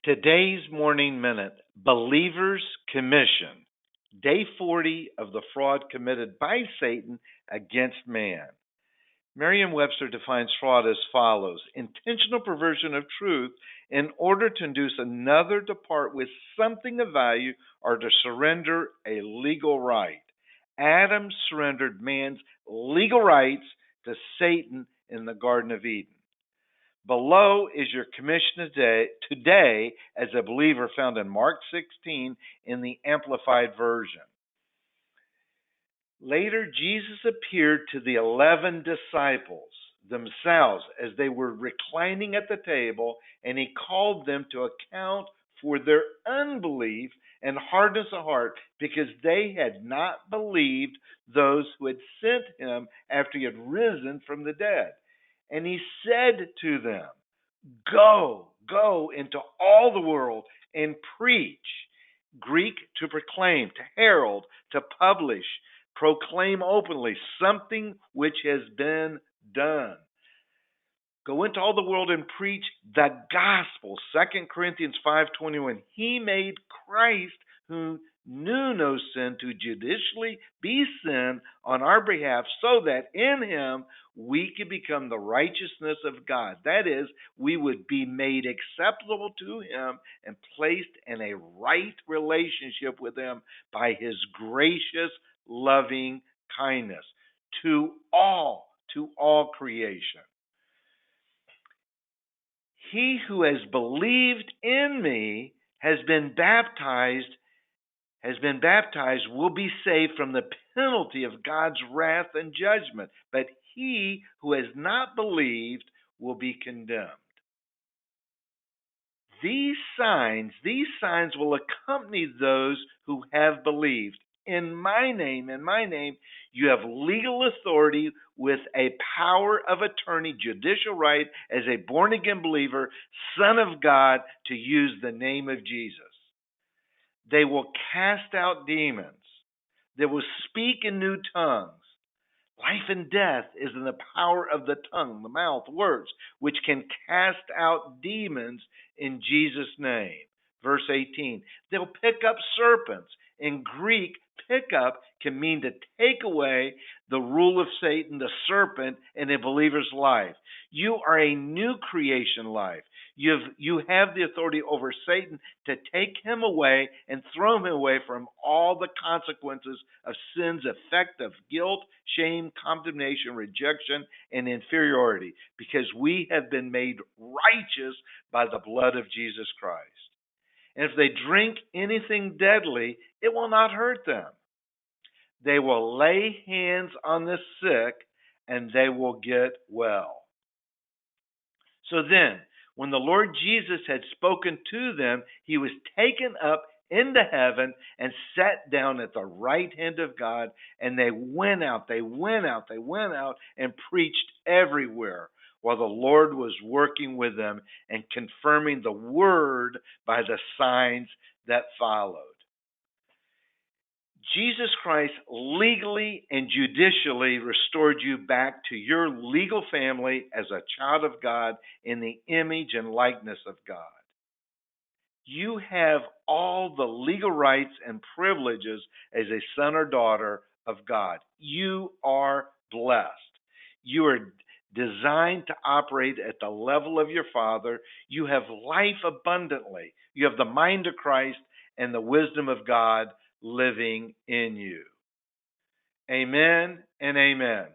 Today's Morning Minute, Believer's Commission, Day 40 of the fraud committed by Satan against man. Merriam-Webster defines fraud as follows: intentional perversion of truth in order to induce another to part with something of value or to surrender a legal right. Adam surrendered man's legal rights to Satan in the Garden of Eden. Below is your commission today as a believer, found in Mark 16 in the Amplified Version. Later, Jesus appeared to the 11 disciples themselves as they were reclining at the table, and he called them to account for their unbelief and hardness of heart, because they had not believed those who had sent him after he had risen from the dead. And he said to them, Go into all the world and preach. Greek, to proclaim, to herald, to publish, proclaim openly something which has been done. Go into all the world and preach the gospel. 2 Corinthians 5:21. He made Christ, who knew no sin, to judicially be sin on our behalf, so that in him we could become the righteousness of God. That is, we would be made acceptable to him and placed in a right relationship with him by his gracious, loving kindness to all creation. He who has believed in me has been baptized will be saved from the penalty of God's wrath and judgment. But he who has not believed will be condemned. These signs will accompany those who have believed. In my name, you have legal authority with a power of attorney, judicial right, as a born-again believer, son of God, to use the name of Jesus. They will cast out demons. They will speak in new tongues. Life and death is in the power of the tongue, the mouth, words, which can cast out demons in Jesus' name. Verse 18, they'll pick up serpents. In Greek, pick up can mean to take away the rule of Satan, the serpent, in a believer's life. You are a new creation life. You have the authority over Satan to take him away and throw him away from all the consequences of sin's effect of guilt, shame, condemnation, rejection, and inferiority, because we have been made righteous by the blood of Jesus Christ. And if they drink anything deadly, it will not hurt them. They will lay hands on the sick and they will get well. So then, when the Lord Jesus had spoken to them, he was taken up into heaven and sat down at the right hand of God, and they went out and preached everywhere, while the Lord was working with them and confirming the word by the signs that followed. Jesus Christ legally and judicially restored you back to your legal family as a child of God in the image and likeness of God. You have all the legal rights and privileges as a son or daughter of God. You are blessed. You are designed to operate at the level of your Father. You have life abundantly. You have the mind of Christ and the wisdom of God living in you. Amen and amen.